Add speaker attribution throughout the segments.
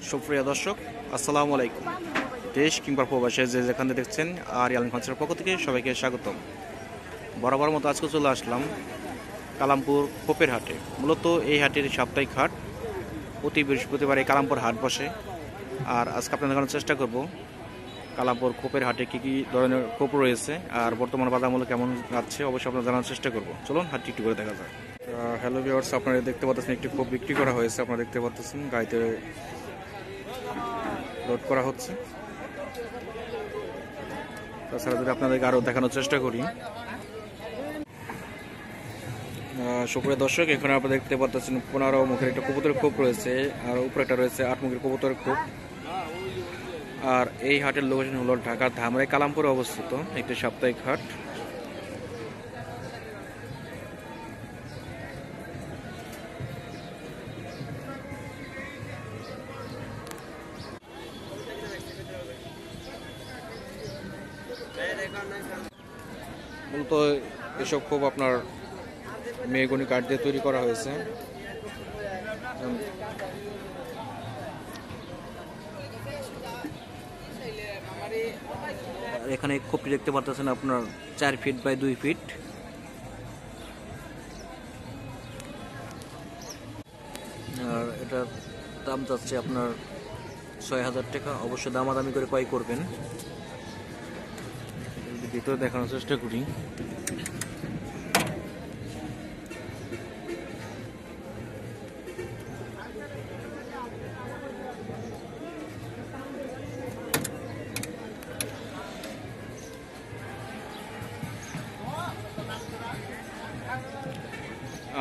Speaker 1: সুপ্রিয় দর্শক, আসসালামু আলাইকুম। দেশ কিংবা প্রবাসে যে যেখানে দেখছেন আর ইয়ালিন খঞ্চের পক্ষ থেকে সবাইকে স্বাগতম। বরাবর মতো আজকে চলে আসলাম কালামপুর খোপের হাটে। মূলত এই হাটের সাপ্তাহিক হাট, প্রতি বৃহস্পতিবার এই কালামপুর হাট বসে। আর আজকে আপনাদের দেখানোর চেষ্টা করব কালামপুর খোপের হাটে কী কী ধরনের খোপ রয়েছে আর বর্তমান বাজার মূল্য কেমন যাচ্ছে, অবশ্যই আপনারা জানার চেষ্টা করব। চলুন হাটটি একটু করে দেখা যায়। হ্যালো ভিউয়ার্স, আপনারা দেখতে পাচ্ছেন একটি খোপ বিক্রি করা হয়েছে। আপনারা দেখতে পাচ্ছেন গাড়িতে লোড করা হচ্ছে। তাছাড়া যদি আপনাদেরকে আরও দেখানোর চেষ্টা করি, সুপ্রিয় দর্শক, এখানে আপনারা দেখতে পাচ্ছেন 15 মুখের একটা কবুতরের খোপ রয়েছে, আর উপরে একটা রয়েছে 8 মুখের কবুতরের খোপ। আর এই হাটের লোকেশন হলো ঢাকার ধামরাই কালামপুরে অবস্থিত একটি সাপ্তাহিক হাট। মূলত এসব খুব আপনার মেহগনি কাঠ দিয়ে তৈরি করা হয়েছে। এখানে খোপটি দেখতে পাচ্ছেন আপনার 4 ফিট বাই 2 ফিট। আর এটার দাম যাচ্ছে আপনার 6000 টাকা। অবশ্যই দামাদামি করে ক্রয় করবেন। ভিতরে দেখানোর চেষ্টা করি।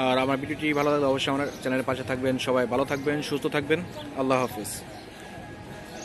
Speaker 1: আর আমার ভিডিওটি ভালো লাগলে অবশ্যই আমার চ্যানেলের পাশে থাকবেন। সবাই ভালো থাকবেন, সুস্থ থাকবেন। আল্লাহ হাফিজ।